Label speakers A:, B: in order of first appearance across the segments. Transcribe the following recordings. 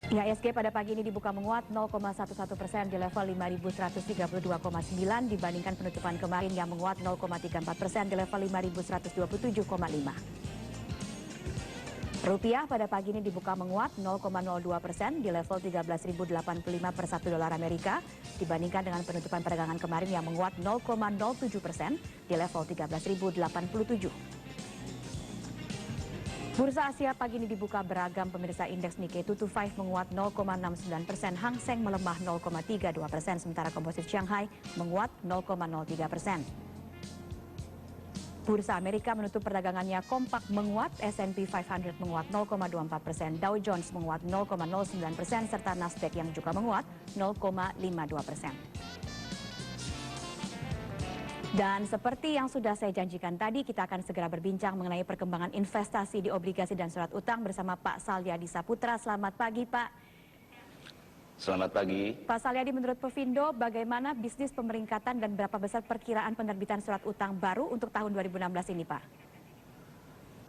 A: IHSG pada pagi ini dibuka menguat 0,11% di level 5.132,9 dibandingkan penutupan kemarin yang menguat 0,34% di level 5.127,5. Rupiah pada pagi ini dibuka menguat 0,02% di level 13.085 per 1 dolar Amerika dibandingkan dengan penutupan perdagangan kemarin yang menguat 0,07% di level 13.087. Bursa Asia pagi ini dibuka beragam pemirsa. Indeks Nikkei 225 menguat 0,69%, Hang Seng melemah 0,32%, sementara komposit Shanghai menguat 0,03%. Bursa Amerika menutup perdagangannya kompak menguat, S&P 500 menguat 0,24%, Dow Jones menguat 0,09%, serta Nasdaq yang juga menguat 0,52%. Dan seperti yang sudah saya janjikan tadi, kita akan segera berbincang mengenai perkembangan investasi di obligasi dan surat utang bersama Pak Salyadi Saputra. Selamat pagi, Pak.
B: Selamat pagi.
A: Pak Salyadi, menurut Pevindo, bagaimana bisnis pemeringkatan dan berapa besar perkiraan penerbitan surat utang baru untuk tahun 2016 ini, Pak?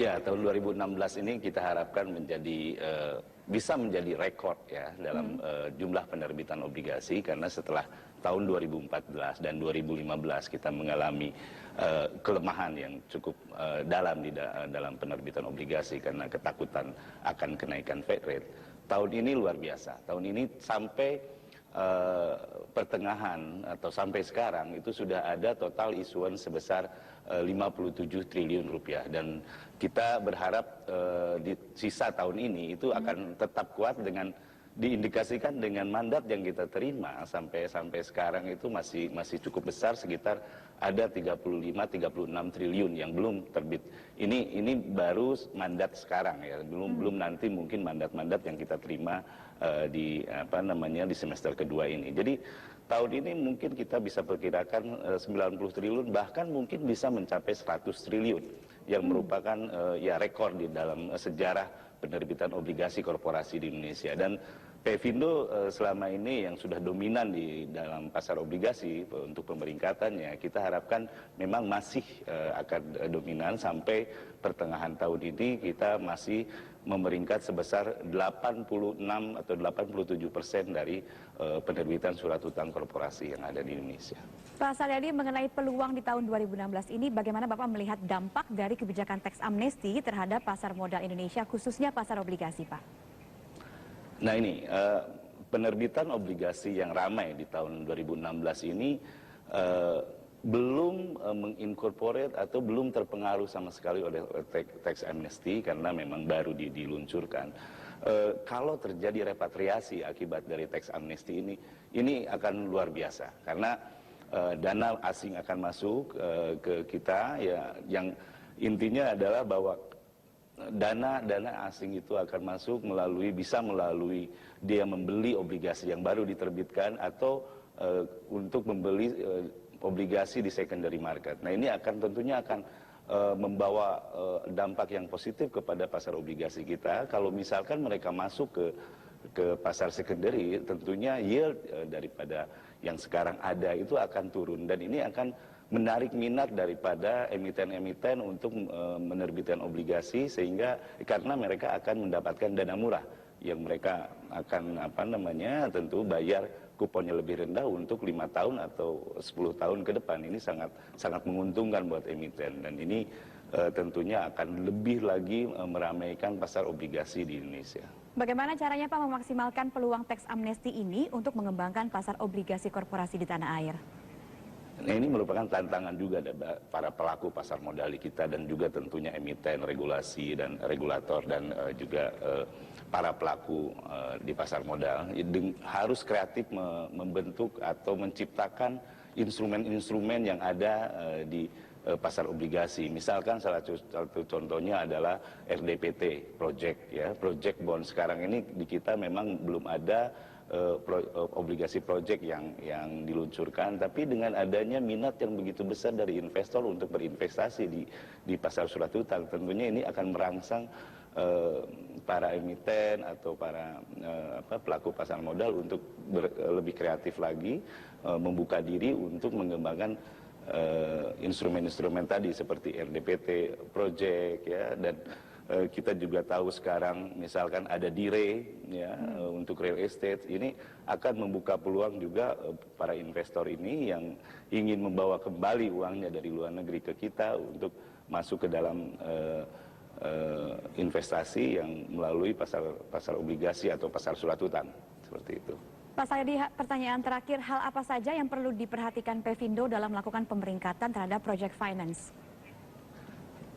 B: Ya, tahun 2016 ini kita harapkan bisa menjadi rekor ya dalam jumlah penerbitan obligasi, karena setelah tahun 2014 dan 2015 kita mengalami kelemahan yang cukup dalam dalam penerbitan obligasi karena ketakutan akan kenaikan Fed rate. Tahun ini luar biasa. Tahun ini sampai pertengahan atau sampai sekarang itu sudah ada total isuan sebesar 57 triliun rupiah, dan kita berharap di sisa tahun ini itu akan tetap kuat dengan diindikasikan dengan mandat yang kita terima sampai sekarang itu masih cukup besar, sekitar ada 35-36 triliun yang belum terbit. Ini baru mandat sekarang ya, belum nanti mungkin mandat-mandat yang kita terima di semester kedua ini. Jadi tahun ini mungkin kita bisa perkirakan 90 triliun, bahkan mungkin bisa mencapai 100 triliun yang merupakan ya rekor di dalam sejarah penerbitan obligasi korporasi di Indonesia. Dan Pevindo selama ini yang sudah dominan di dalam pasar obligasi untuk pemeringkatannya, kita harapkan memang masih akan dominan sampai pertengahan tahun ini. Kita masih memeringkat sebesar 86 atau 87% dari penerbitan surat utang korporasi yang ada di Indonesia.
A: Pak Salyadi, mengenai peluang di tahun 2016 ini, bagaimana Bapak melihat dampak dari kebijakan tax amnesty terhadap pasar modal Indonesia, khususnya pasar obligasi, Pak?
B: Nah ini, penerbitan obligasi yang ramai di tahun 2016 ini belum mengincorporate atau belum terpengaruh sama sekali oleh tax amnesty karena memang baru diluncurkan. Kalau terjadi repatriasi akibat dari tax amnesty ini akan luar biasa, karena dana asing akan masuk ke kita ya, yang intinya adalah bahwa dana asing itu akan masuk bisa melalui dia membeli obligasi yang baru diterbitkan atau untuk membeli obligasi di secondary market. Nah ini tentunya akan membawa dampak yang positif kepada pasar obligasi kita. Kalau misalkan mereka masuk ke pasar secondary, tentunya yield daripada yang sekarang ada itu akan turun, dan ini akan menarik minat daripada emiten-emiten untuk menerbitkan obligasi, sehingga karena mereka akan mendapatkan dana murah yang mereka akan tentu bayar kuponnya lebih rendah untuk 5 tahun atau 10 tahun ke depan. Ini sangat menguntungkan buat emiten, dan ini tentunya akan lebih lagi meramaikan pasar obligasi di Indonesia.
A: Bagaimana caranya Pak memaksimalkan peluang tax amnesty ini untuk mengembangkan pasar obligasi korporasi di tanah air?
B: Nah, ini merupakan tantangan juga para pelaku pasar modal di kita, dan juga tentunya emiten, regulasi dan regulator, dan juga para pelaku di pasar modal harus kreatif membentuk atau menciptakan instrumen-instrumen yang ada di pasar obligasi. Misalkan salah satu contohnya adalah RDPT project ya, project bond. Sekarang ini di kita memang belum ada obligasi project yang diluncurkan, tapi dengan adanya minat yang begitu besar dari investor untuk berinvestasi di pasar surat utang, tentunya ini akan merangsang para emiten atau para pelaku pasar modal untuk lebih kreatif lagi, membuka diri untuk mengembangkan instrumen-instrumen tadi seperti RDPT project ya, dan kita juga tahu sekarang misalkan ada DIRE ya, untuk real estate, ini akan membuka peluang juga para investor ini yang ingin membawa kembali uangnya dari luar negeri ke kita untuk masuk ke dalam investasi yang melalui pasar obligasi atau pasar surat utang, seperti itu.
A: Pak Salyadi, pertanyaan terakhir, hal apa saja yang perlu diperhatikan Pevindo dalam melakukan pemeringkatan terhadap project finance?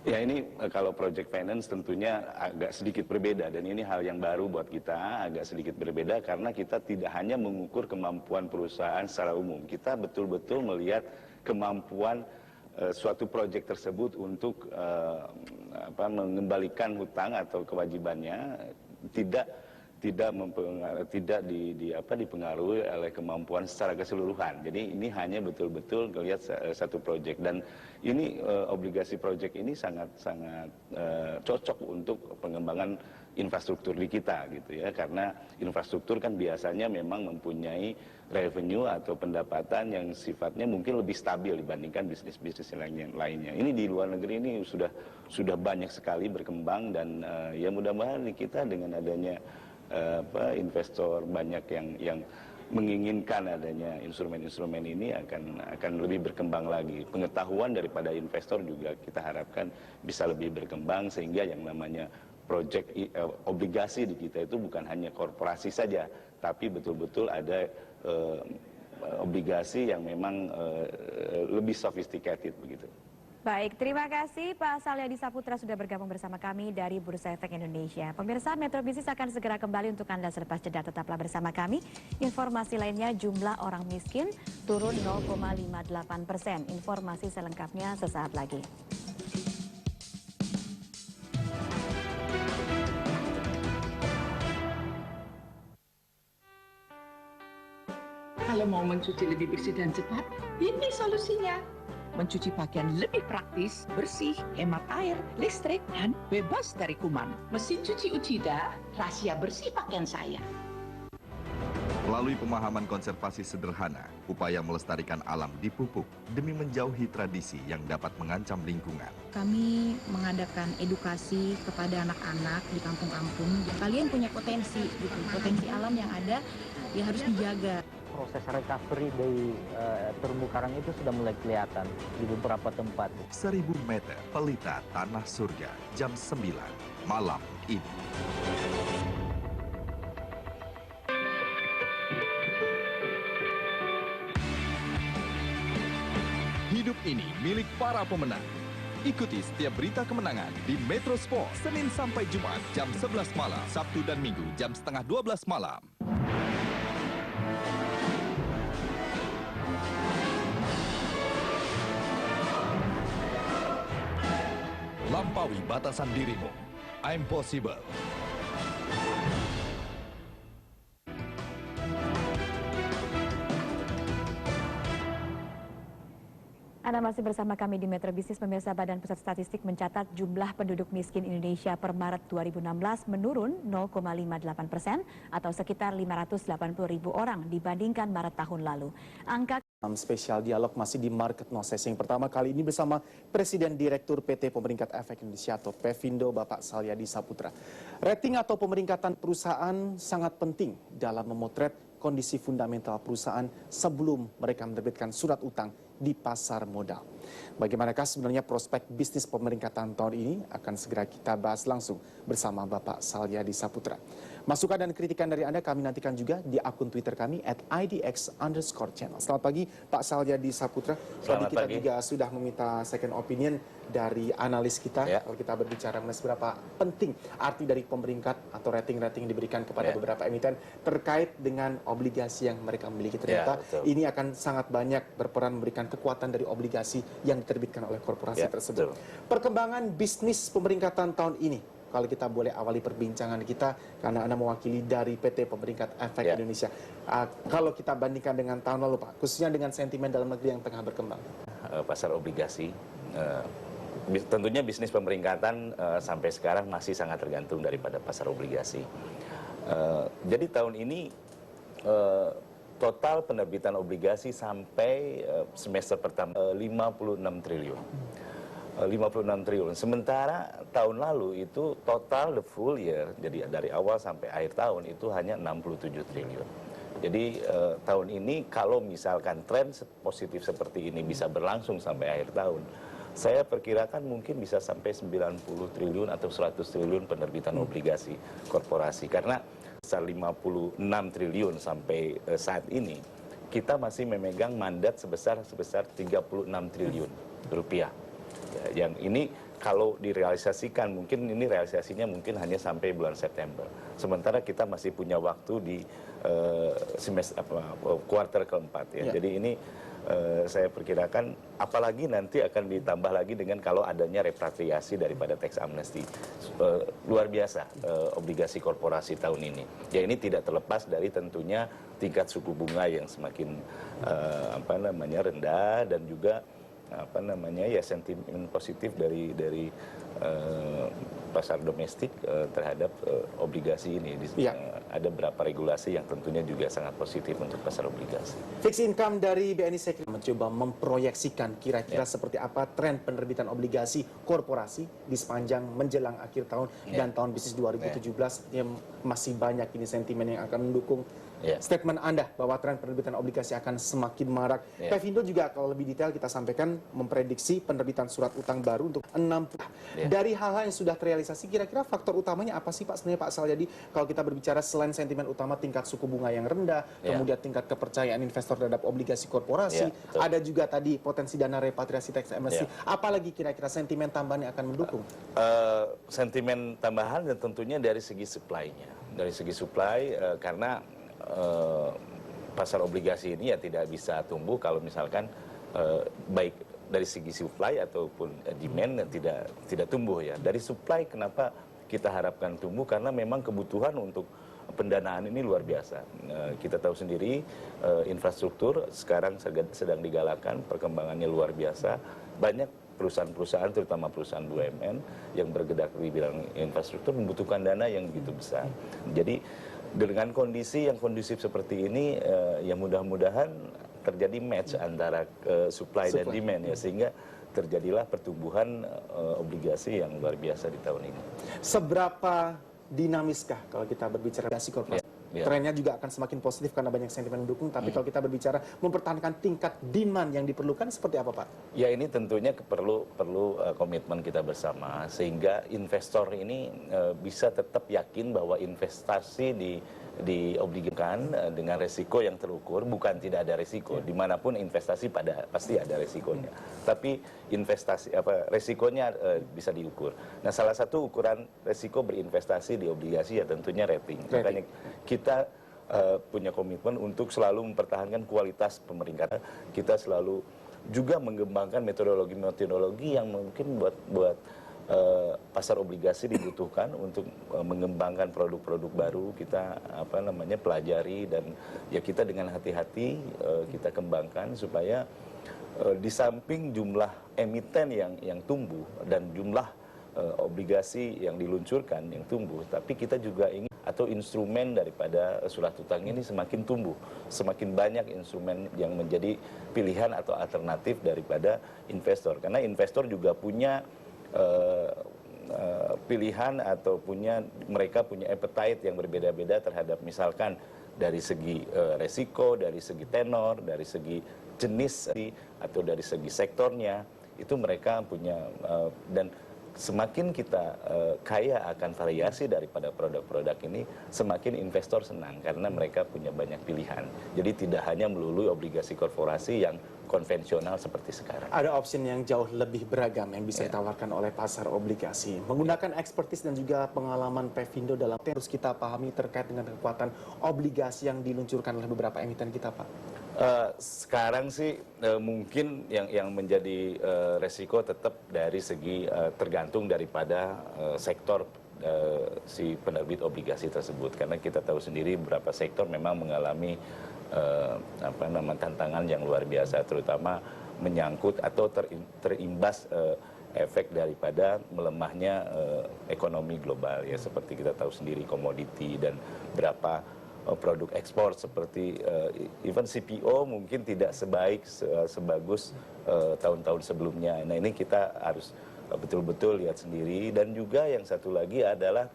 B: Ya, ini kalau project finance tentunya agak sedikit berbeda, dan ini hal yang baru buat kita, agak sedikit berbeda karena kita tidak hanya mengukur kemampuan perusahaan secara umum, kita betul-betul melihat kemampuan suatu proyek tersebut untuk mengembalikan hutang atau kewajibannya tidak dipengaruhi oleh kemampuan secara keseluruhan. Jadi ini hanya betul-betul melihat satu proyek, dan ini obligasi proyek ini sangat cocok untuk pengembangan infrastruktur di kita gitu ya, karena infrastruktur kan biasanya memang mempunyai revenue atau pendapatan yang sifatnya mungkin lebih stabil dibandingkan bisnis-bisnis lainnya. Ini di luar negeri ini sudah banyak sekali berkembang, dan ya mudah-mudahan kita dengan adanya investor banyak yang menginginkan adanya instrumen-instrumen ini akan lebih berkembang lagi. Pengetahuan daripada investor juga kita harapkan bisa lebih berkembang, sehingga yang namanya proyek obligasi di kita itu bukan hanya korporasi saja, tapi betul-betul ada obligasi yang memang lebih sophisticated begitu.
A: Baik, terima kasih Pak Salyadi Saputra sudah bergabung bersama kami dari Bursa Efek Indonesia. Pemirsa, Metro Bisnis akan segera kembali untuk Anda selepas jeda, tetaplah bersama kami. Informasi lainnya, jumlah orang miskin turun 0,58%. Informasi selengkapnya sesaat lagi.
C: Kalau mau mencuci lebih bersih dan cepat, ini solusinya. Mencuci pakaian lebih praktis, bersih, hemat air, listrik, dan bebas dari kuman. Mesin cuci Uchida, rahasia bersih pakaian saya.
D: Melalui pemahaman konservasi sederhana, upaya melestarikan alam dipupuk demi menjauhi tradisi yang dapat mengancam lingkungan.
E: Kami mengadakan edukasi kepada anak-anak di kampung-kampung. Kalian punya potensi, gitu. Potensi alam yang ada, ya harus dijaga.
F: Proses recovery dari terumbu karang itu sudah mulai kelihatan di beberapa tempat.
D: 1000 meter pelita tanah surga, jam 9 malam ini. Hidup ini milik para pemenang. Ikuti setiap berita kemenangan di Metro Sport, Senin sampai Jumat jam 11 malam, Sabtu dan Minggu jam setengah 12 malam. Lampaui batasan dirimu. I'm possible.
A: Anda masih bersama kami di Metro Bisnis. Pemirsa, Badan Pusat Statistik mencatat jumlah penduduk miskin Indonesia per Maret 2016 menurun 0,58% atau sekitar 580.000 orang dibandingkan Maret tahun lalu. Angka
G: spesial dialog masih di Market No Sesing pertama kali ini bersama Presiden Direktur PT Pemeringkat Efek Indonesia atau Pevindo, Bapak Salyadi Saputra. Rating atau pemeringkatan perusahaan sangat penting dalam memotret kondisi fundamental perusahaan sebelum mereka menerbitkan surat utang di pasar modal. Bagaimanakah sebenarnya prospek bisnis pemeringkatan tahun ini akan segera kita bahas langsung bersama Bapak Salyadi Saputra. Masukan dan kritikan dari Anda kami nantikan juga di akun Twitter kami @idx_channel. Selamat pagi Pak Salyadi Saputra. Tadi kita juga sudah meminta second opinion dari analis kita. Kalau kita berbicara mengenai seberapa penting arti dari pemeringkat atau rating-rating diberikan kepada beberapa emiten terkait dengan obligasi yang mereka miliki. Ternyata ini akan sangat banyak berperan memberikan kekuatan dari obligasi yang diterbitkan oleh korporasi tersebut. Perkembangan bisnis pemeringkatan tahun ini, kalau kita boleh awali perbincangan kita, karena Anda mewakili dari PT Pemeringkat Efek Indonesia. Kalau kita bandingkan dengan tahun lalu Pak, khususnya dengan sentimen dalam negeri yang tengah berkembang.
B: Pasar obligasi, tentunya bisnis pemeringkatan sampai sekarang masih sangat tergantung daripada pasar obligasi. Jadi tahun ini total penerbitan obligasi sampai semester pertama 56 triliun. 56 triliun. Sementara tahun lalu itu total the full year, jadi dari awal sampai akhir tahun itu hanya 67 triliun. Jadi tahun ini kalau misalkan tren positif seperti ini bisa berlangsung sampai akhir tahun, saya perkirakan mungkin bisa sampai 90 triliun atau 100 triliun penerbitan obligasi korporasi. Karena sebesar 56 triliun sampai saat ini, kita masih memegang mandat sebesar 36 triliun rupiah. Ya, yang ini kalau direalisasikan, mungkin ini realisasinya mungkin hanya sampai bulan September. Sementara kita masih punya waktu di kuartal keempat. Ya. Jadi ini saya perkirakan, apalagi nanti akan ditambah lagi dengan kalau adanya repatriasi daripada tax amnesty. Luar biasa obligasi korporasi tahun ini. Ya ini tidak terlepas dari tentunya tingkat suku bunga yang semakin rendah, dan juga sentimen positif dari pasar domestik terhadap obligasi ini. Ada beberapa regulasi yang tentunya juga sangat positif untuk pasar obligasi.
G: Fixed income dari BNI Sekuritas mencoba memproyeksikan kira-kira seperti apa tren penerbitan obligasi korporasi di sepanjang menjelang akhir tahun dan tahun bisnis 2017 yang masih banyak ini sentimen yang akan mendukung statement Anda bahwa tren penerbitan obligasi akan semakin marak. Pevindo juga kalau lebih detail kita sampaikan memprediksi penerbitan surat utang baru untuk 60. Dari hal-hal yang sudah terrealisasi, kira-kira faktor utamanya apa sih Pak sebenarnya Pak Salyadi? Kalau kita berbicara selain sentimen utama tingkat suku bunga yang rendah, kemudian tingkat kepercayaan investor terhadap obligasi korporasi, ada juga tadi potensi dana repatriasi tax amnesty. Apalagi kira-kira sentimen tambahan yang akan mendukung?
B: Sentimen tambahan dan tentunya dari segi supply-nya. Dari segi supply, karena pasar obligasi ini ya tidak bisa tumbuh kalau misalkan baik dari segi supply ataupun demand tidak tumbuh ya. Dari supply kenapa kita harapkan tumbuh? Karena memang kebutuhan untuk pendanaan ini luar biasa. Kita tahu sendiri infrastruktur sekarang sedang digalakan, perkembangannya luar biasa. Banyak perusahaan-perusahaan, terutama perusahaan BUMN yang bergerak di bidang infrastruktur membutuhkan dana yang begitu besar. Jadi dengan kondisi yang kondusif seperti ini, ya mudah-mudahan terjadi match antara supply dan demand ya, sehingga terjadilah pertumbuhan obligasi yang luar biasa di tahun ini.
G: Seberapa dinamiskah kalau kita berbicara obligasi korporasi? Trennya juga akan semakin positif karena banyak sentimen mendukung, tapi kalau kita berbicara mempertahankan tingkat demand yang diperlukan seperti apa Pak? Ya ini tentunya perlu komitmen kita bersama, sehingga investor ini bisa tetap yakin bahwa investasi diobligasikan dengan resiko yang terukur, bukan tidak ada resiko. Dimanapun investasi pasti ada resikonya, tapi resikonya bisa diukur. Nah, salah satu ukuran resiko berinvestasi di obligasi ya tentunya rating. Makanya kita punya komitmen untuk selalu mempertahankan kualitas pemeringkatan. Kita selalu juga mengembangkan metodologi yang mungkin buat pasar obligasi dibutuhkan untuk mengembangkan produk-produk baru. Kita pelajari, dan ya kita dengan hati-hati kita kembangkan supaya di samping jumlah emiten yang tumbuh dan jumlah obligasi yang diluncurkan yang tumbuh, tapi kita juga ingin atau instrumen daripada surat utang ini semakin tumbuh, semakin banyak instrumen yang menjadi pilihan atau alternatif daripada investor, karena investor juga punya pilihan atau mereka punya appetite yang berbeda-beda terhadap misalkan dari segi resiko, dari segi tenor, dari segi jenis atau dari segi sektornya, itu mereka punya, dan semakin kita kaya akan variasi daripada produk-produk ini, semakin investor senang karena mereka punya banyak pilihan. Jadi tidak hanya melulu obligasi korporasi yang konvensional seperti sekarang. Ada opsi yang jauh lebih beragam yang bisa ditawarkan oleh pasar obligasi. Menggunakan ekspertis dan juga pengalaman Pevindo dalam terus kita pahami terkait dengan kekuatan obligasi yang diluncurkan oleh beberapa emiten kita, Pak.
B: Sekarang sih mungkin yang menjadi resiko tetap dari segi tergantung daripada sektor si penerbit obligasi tersebut, karena kita tahu sendiri beberapa sektor memang mengalami tantangan yang luar biasa, terutama menyangkut atau terimbas efek daripada melemahnya ekonomi global ya, seperti kita tahu sendiri komoditi dan berapa produk ekspor seperti even CPO mungkin tidak sebagus tahun-tahun sebelumnya. Nah, ini kita harus betul-betul lihat sendiri. Dan juga yang satu lagi adalah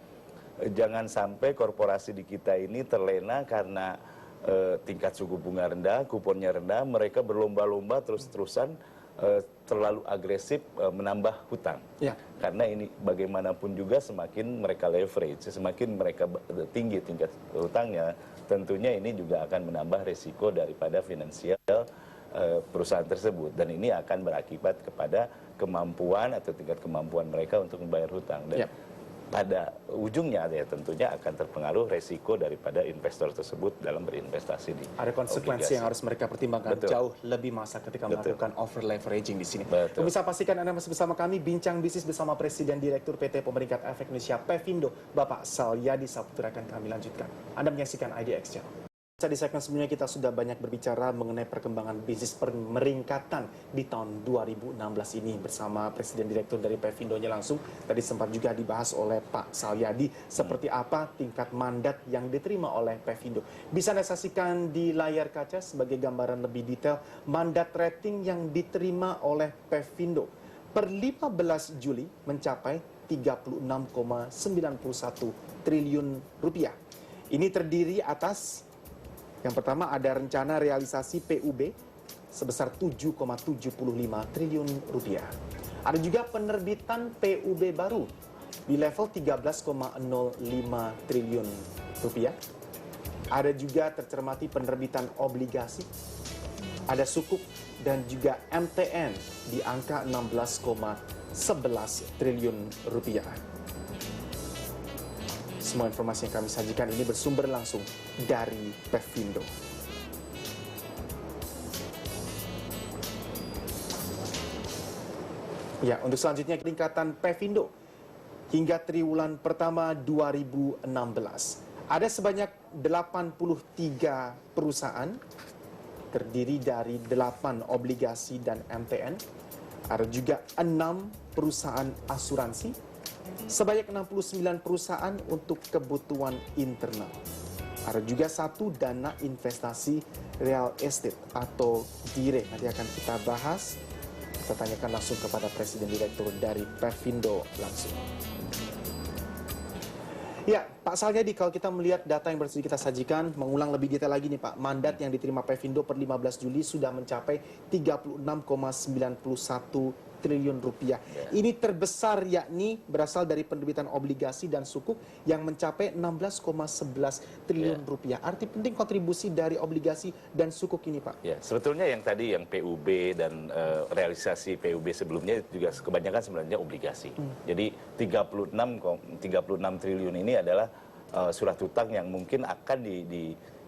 B: jangan sampai korporasi di kita ini terlena karena tingkat suku bunga rendah, kuponnya rendah, mereka berlomba-lomba terus-terusan terlalu agresif menambah hutang. Ya. Karena ini bagaimanapun juga semakin mereka leverage, semakin mereka tinggi tingkat hutangnya, tentunya ini juga akan menambah risiko daripada finansial perusahaan tersebut. Dan ini akan berakibat kepada kemampuan atau tingkat kemampuan mereka untuk membayar hutang. Dan pada ujungnya ya tentunya akan terpengaruh resiko daripada investor tersebut dalam berinvestasi di
G: ada konsekuensi
B: obligasi
G: yang harus mereka pertimbangkan jauh lebih masa ketika melakukan over leveraging di sini. Pemirsa, pastikan Anda masih bersama kami bincang bisnis bersama Presiden Direktur PT Pemeringkat Efek Indonesia Pevindo, Bapak Salyadi Saputra, akan kami lanjutkan. Anda menyaksikan IDX Channel. Di segmen sebelumnya kita sudah banyak berbicara mengenai perkembangan bisnis pemeringkatan di tahun 2016 ini bersama Presiden Direktur dari Pevindonya langsung. Tadi sempat juga dibahas oleh Pak Salyadi seperti apa tingkat mandat yang diterima oleh Pevindo. Bisa Anda saksikan di layar kaca sebagai gambaran lebih detail mandat rating yang diterima oleh Pevindo per 15 Juli mencapai 36,91 triliun rupiah. Ini terdiri atas yang pertama ada rencana realisasi PUB sebesar 7,75 triliun rupiah. Ada juga penerbitan PUB baru di level 13,05 triliun rupiah. Ada juga tercermati penerbitan obligasi, ada sukuk dan juga MTN di angka 16,11 triliun rupiah. Semua informasi yang kami sajikan ini bersumber langsung dari Pevindo. Ya, untuk selanjutnya peningkatan Pevindo hingga triwulan pertama 2016. Ada sebanyak 83 perusahaan terdiri dari 8 obligasi dan MTN. Ada juga 6 perusahaan asuransi. Sebanyak 69 perusahaan untuk kebutuhan internal. Ada juga 1 dana investasi real estate atau DIRE. Nanti akan kita bahas. Kita tanyakan langsung kepada Presiden Direktur dari Pevindo langsung. Ya, Pak Salyadi, kalau kita melihat data yang baru kita sajikan, mengulang lebih detail lagi nih Pak, mandat yang diterima Pevindo per 15 Juli sudah mencapai 36,91 triliun rupiah. Ini terbesar yakni berasal dari penerbitan obligasi dan sukuk yang mencapai 16,11 triliun rupiah. Arti penting kontribusi dari obligasi dan sukuk ini Pak.
B: Ya, sebetulnya yang tadi yang PUB dan realisasi PUB sebelumnya juga kebanyakan sebenarnya obligasi. Jadi 36 triliun ini adalah surat utang yang mungkin akan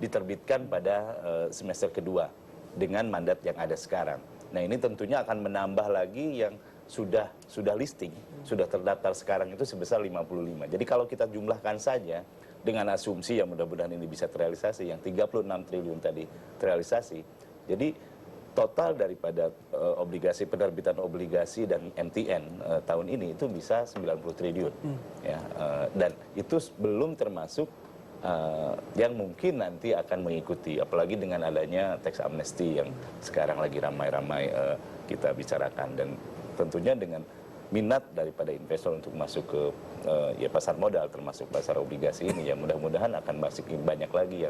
B: diterbitkan pada semester kedua dengan mandat yang ada sekarang. Nah, ini tentunya akan menambah lagi yang sudah listing, sudah terdaftar sekarang itu sebesar 55. Jadi kalau kita jumlahkan saja dengan asumsi yang mudah-mudahan ini bisa terrealisasi, yang 36 triliun tadi terrealisasi. Jadi total daripada obligasi, penerbitan obligasi dan MTN tahun ini itu bisa 90 triliun. Ya, dan itu belum termasuk yang mungkin nanti akan mengikuti, apalagi dengan adanya tax amnesty yang sekarang lagi ramai-ramai kita bicarakan, dan tentunya dengan minat daripada investor untuk masuk ke ya pasar modal termasuk pasar obligasi ini, ya mudah-mudahan akan masih banyak lagi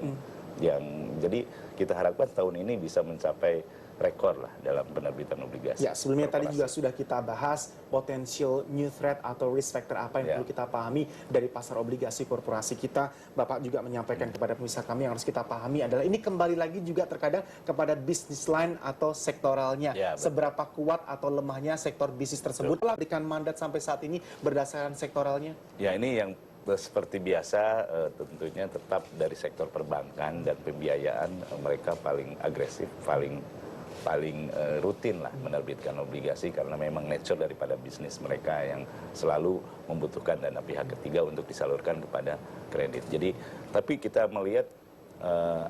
B: yang jadi kita harapkan tahun ini bisa mencapai rekor lah dalam penerbitan obligasi.
G: Ya, sebelumnya tadi juga sudah kita bahas potential new threat atau risk factor apa yang perlu kita pahami dari pasar obligasi korporasi kita. Bapak juga menyampaikan kepada pemirsa kami yang harus kita pahami adalah ini kembali lagi juga terkadang kepada bisnis line atau sektoralnya. Ya, seberapa kuat atau lemahnya sektor bisnis tersebut. Berikan mandat sampai saat ini berdasarkan sektoralnya.
B: Ya, ini yang seperti biasa tentunya tetap dari sektor perbankan dan pembiayaan mereka paling agresif, paling rutin lah menerbitkan obligasi karena memang nature daripada bisnis mereka yang selalu membutuhkan dana pihak ketiga untuk disalurkan kepada kredit. Jadi, tapi kita melihat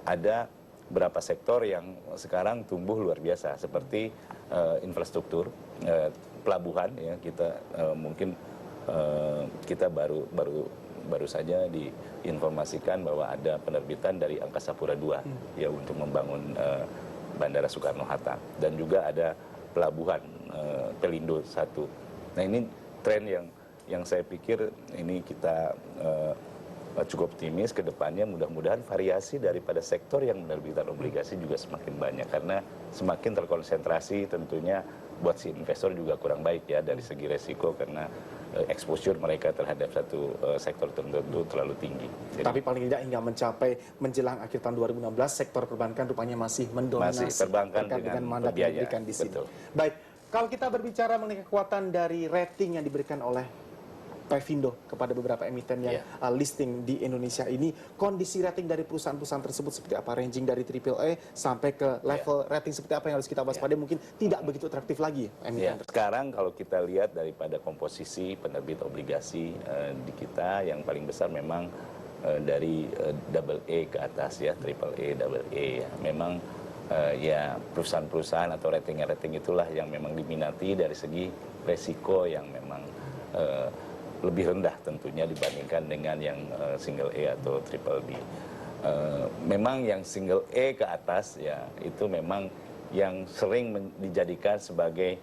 B: ada beberapa sektor yang sekarang tumbuh luar biasa seperti infrastruktur, pelabuhan ya, kita mungkin kita baru saja diinformasikan bahwa ada penerbitan dari Angkasa Pura II ya untuk membangun Bandara Soekarno-Hatta, dan juga ada pelabuhan Pelindo 1 Nah ini tren yang saya pikir ini kita cukup optimis ke depannya, mudah-mudahan variasi daripada sektor yang menerbitkan obligasi juga semakin banyak, karena semakin terkonsentrasi tentunya buat si investor juga kurang baik ya dari segi resiko, karena exposure mereka terhadap satu sektor tertentu terlalu tinggi. Jadi,
G: tapi paling tidak hingga mencapai menjelang akhir tahun 2016 sektor perbankan rupanya masih mendominasi
B: perbankan
G: dengan mandat yang diberikan di sini.
B: Betul.
G: Baik, kalau kita berbicara mengenai kekuatan dari rating yang diberikan oleh Pevindo kepada beberapa emiten yang listing di Indonesia ini, kondisi rating dari perusahaan-perusahaan tersebut seperti apa? Ranging dari AAA sampai ke level rating seperti apa yang harus kita waspadai? Mungkin tidak begitu atraktif lagi emiten.
B: Sekarang kalau kita lihat daripada komposisi penerbit obligasi di kita, yang paling besar memang dari AA ke atas ya, AAA, AA ya. Memang ya perusahaan-perusahaan atau rating itulah yang memang diminati dari segi resiko yang memang lebih rendah tentunya dibandingkan dengan yang single A atau triple B. Memang yang single A ke atas ya itu memang yang sering dijadikan sebagai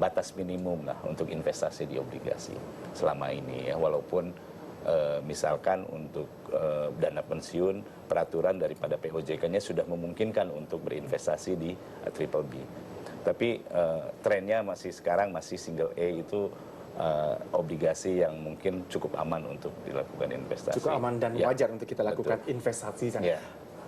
B: batas minimum lah untuk investasi di obligasi selama ini ya, walaupun misalkan untuk dana pensiun peraturan daripada POJK-nya sudah memungkinkan untuk berinvestasi di triple B. Tapi trennya sekarang masih single A itu obligasi yang mungkin cukup aman untuk dilakukan investasi.
G: Cukup aman dan wajar untuk kita lakukan investasi.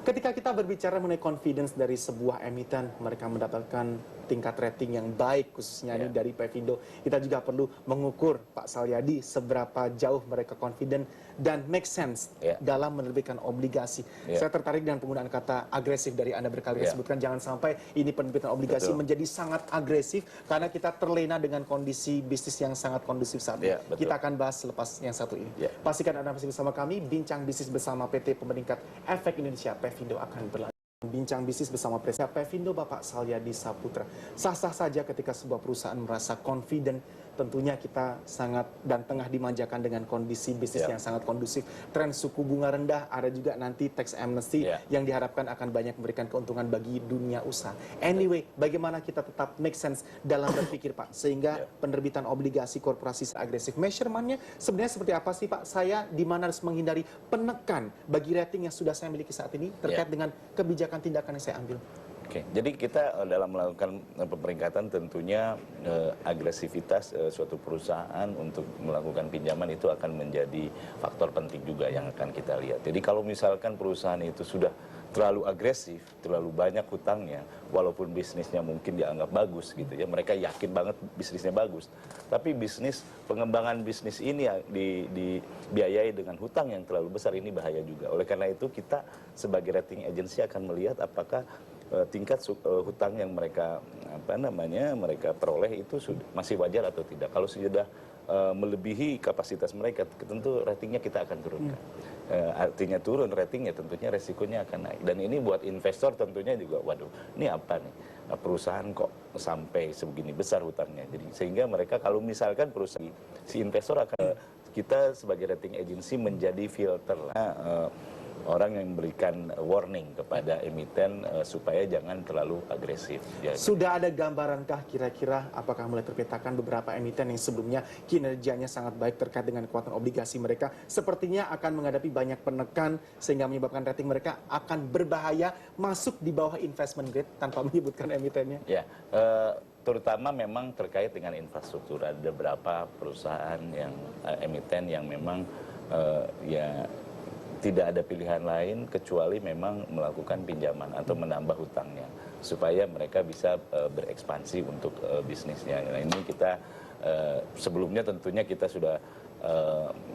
G: Ketika kita berbicara mengenai confidence dari sebuah emiten, mereka mendapatkan tingkat rating yang baik, khususnya ini dari Pevindo, kita juga perlu mengukur, Pak Salyadi, seberapa jauh mereka confident dan make sense dalam menerbitkan obligasi. Saya tertarik dengan penggunaan kata agresif dari Anda berkali-kali sebutkan, jangan sampai ini penerbitan obligasi menjadi sangat agresif, karena kita terlena dengan kondisi bisnis yang sangat kondusif saat ini. Kita akan bahas selepas yang satu ini. Pastikan Anda masih bersama kami, bincang bisnis bersama PT Pemeringkat Efek Indonesia, Pevindo akan berlanjut. Bincang bisnis bersama Presiden Pevindo Bapak Salyadi Saputra. Sah-sah saja ketika sebuah perusahaan merasa confident, tentunya kita sangat dan tengah dimanjakan dengan kondisi bisnis yang sangat kondusif. Tren suku bunga rendah, ada juga nanti tax amnesty yang diharapkan akan banyak memberikan keuntungan bagi dunia usaha. Anyway, bagaimana kita tetap make sense dalam berpikir Pak, sehingga penerbitan obligasi korporasi agresif, measurement-nya sebenarnya seperti apa sih Pak? Saya di mana harus menghindari penekan bagi rating yang sudah saya miliki saat ini terkait dengan kebijakan tindakan yang saya ambil?
B: Oke, jadi kita dalam melakukan pemeringkatan tentunya agresivitas suatu perusahaan untuk melakukan pinjaman itu akan menjadi faktor penting juga yang akan kita lihat. Jadi kalau misalkan perusahaan itu sudah terlalu agresif, terlalu banyak hutangnya, walaupun bisnisnya mungkin dianggap bagus gitu ya, mereka yakin banget bisnisnya bagus, tapi pengembangan bisnis ini dibiayai dengan hutang yang terlalu besar, ini bahaya juga. Oleh karena itu kita sebagai rating agency akan melihat apakah tingkat hutang yang mereka mereka peroleh itu masih wajar atau tidak. Kalau sudah melebihi kapasitas mereka, tentu ratingnya kita akan turunkan. Artinya turun ratingnya, tentunya resikonya akan naik. Dan ini buat investor tentunya juga, waduh, ini apa nih? Perusahaan kok sampai sebegini besar hutangnya. Jadi sehingga mereka kalau misalkan perusahaan, si investor akan, kita sebagai rating agency menjadi filter lah. Orang yang memberikan warning kepada emiten supaya jangan terlalu agresif. Ya.
G: Sudah ada gambarankah kira-kira apakah mulai terpetakan beberapa emiten yang sebelumnya kinerjanya sangat baik terkait dengan kekuatan obligasi mereka sepertinya akan menghadapi banyak penekan sehingga menyebabkan rating mereka akan berbahaya masuk di bawah investment grade tanpa menyebutkan emitennya?
B: Ya, terutama memang terkait dengan infrastruktur. Ada beberapa perusahaan yang emiten yang memang tidak ada pilihan lain kecuali memang melakukan pinjaman atau menambah hutangnya supaya mereka bisa berekspansi untuk bisnisnya. Nah ini kita sebelumnya tentunya kita sudah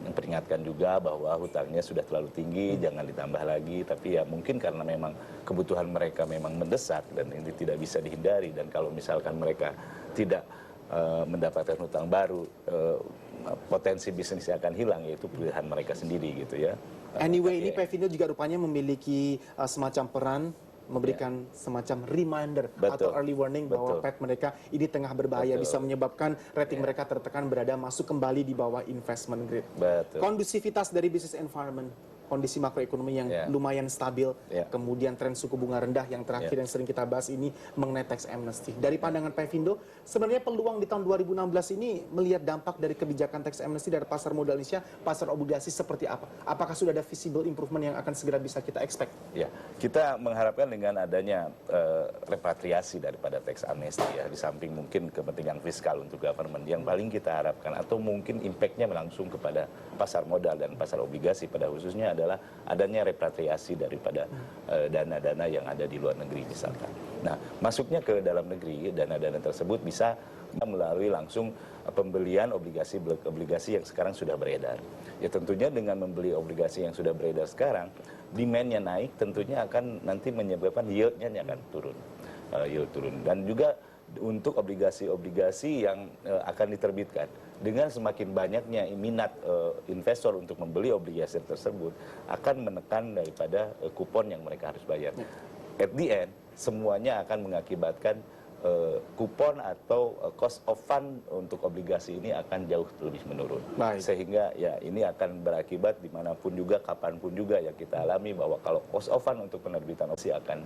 B: memperingatkan juga bahwa hutangnya sudah terlalu tinggi, jangan ditambah lagi. Tapi ya mungkin karena memang kebutuhan mereka memang mendesak dan ini tidak bisa dihindari. Dan kalau misalkan mereka tidak mendapatkan hutang baru, potensi bisnisnya akan hilang, yaitu pilihan mereka sendiri gitu ya.
G: Anyway, ini Pevindo juga rupanya memiliki semacam peran memberikan semacam reminder atau early warning bahwa pet mereka ini tengah berbahaya, bisa menyebabkan rating mereka tertekan berada masuk kembali di bawah investment grade. Kondusivitas dari business environment kondisi makroekonomi yang lumayan stabil, kemudian tren suku bunga rendah yang terakhir yang sering kita bahas ini mengenai tax amnesty. Dari pandangan Pevindo, sebenarnya peluang di tahun 2016 ini melihat dampak dari kebijakan tax amnesty dari pasar modal Indonesia, pasar obligasi seperti apa? Apakah sudah ada visible improvement yang akan segera bisa kita expect?
B: Ya, kita mengharapkan dengan adanya repatriasi daripada tax amnesty ya, di samping mungkin kepentingan fiskal untuk government yang paling kita harapkan, atau mungkin impactnya langsung kepada pasar modal dan pasar obligasi pada khususnya adalah adanya repatriasi daripada dana-dana yang ada di luar negeri misalkan. Nah, masuknya ke dalam negeri, dana-dana tersebut bisa melalui langsung pembelian obligasi yang sekarang sudah beredar. Ya tentunya dengan membeli obligasi yang sudah beredar sekarang, demand-nya naik, tentunya akan nanti menyebabkan yield-nya akan turun. Yield turun. Dan juga untuk obligasi-obligasi yang akan diterbitkan. Dengan semakin banyaknya minat investor untuk membeli obligasi tersebut, akan menekan daripada kupon yang mereka harus bayar. At the end, semuanya akan mengakibatkan kupon atau cost of fund untuk obligasi ini akan jauh lebih menurun. Sehingga ya ini akan berakibat dimanapun juga, kapanpun juga yang kita alami bahwa kalau cost of fund untuk penerbitan obligasi akan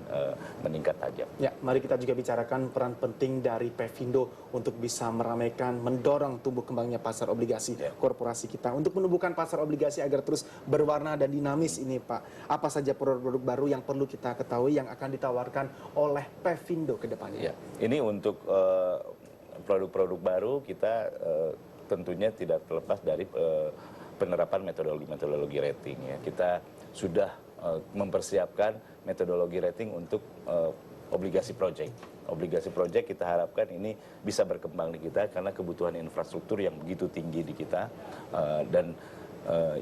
B: meningkat tajam.
G: Ya, mari kita juga bicarakan peran penting dari Pevindo untuk bisa meramaikan, mendorong tumbuh kembangnya pasar obligasi korporasi kita. Untuk menumbuhkan pasar obligasi agar terus berwarna dan dinamis ini Pak, apa saja produk-produk baru yang perlu kita ketahui yang akan ditawarkan oleh Pevindo ke depannya?
B: Ya. Ini untuk produk-produk baru kita tentunya tidak terlepas dari penerapan metodologi rating ya. Kita sudah mempersiapkan metodologi rating untuk obligasi project. Obligasi project kita harapkan ini bisa berkembang di kita karena kebutuhan infrastruktur yang begitu tinggi di kita dan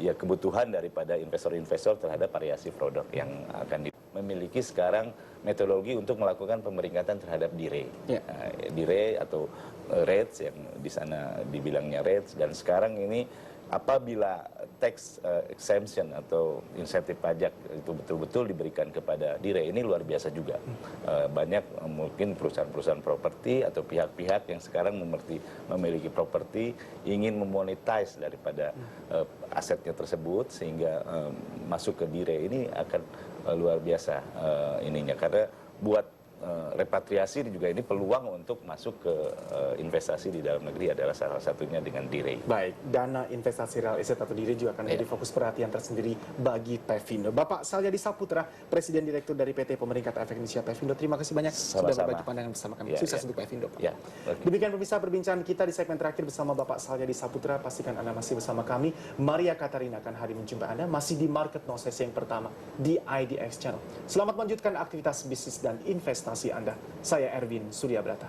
B: ya kebutuhan daripada investor-investor terhadap variasi produk yang akan memiliki sekarang metodologi untuk melakukan pemeringkatan terhadap D-Ray. D-Ray atau rates yang di sana dibilangnya rates, dan sekarang ini apabila tax exemption atau insentif pajak itu betul-betul diberikan kepada D-Ray, ini luar biasa juga. Banyak mungkin perusahaan-perusahaan properti atau pihak-pihak yang sekarang memiliki properti ingin memonetize daripada asetnya tersebut sehingga masuk ke D-Ray ini akan luar biasa ininya, karena buat repatriasi juga ini peluang untuk masuk ke investasi di dalam negeri adalah salah satunya dengan D-Ray.
G: Baik, dana investasi real estate atau D-Ray juga akan menjadi fokus perhatian tersendiri bagi Pevindo. Bapak Salyadi Saputra, Presiden Direktur dari PT Pemeringkat Efek Indonesia Pevindo, terima kasih banyak sudah berbagi pandangan bersama kami. Sukses untuk Pevindo, Pak. Demikian pemirsa perbincangan kita di segmen terakhir bersama Bapak Salyadi Saputra. Pastikan Anda masih bersama kami. Maria Katarina akan hadir menjumpa Anda masih di Market Now sesi yang pertama di IDX Channel. Selamat melanjutkan aktivitas bisnis dan investasi Anda. Saya Erwin Suryabrata.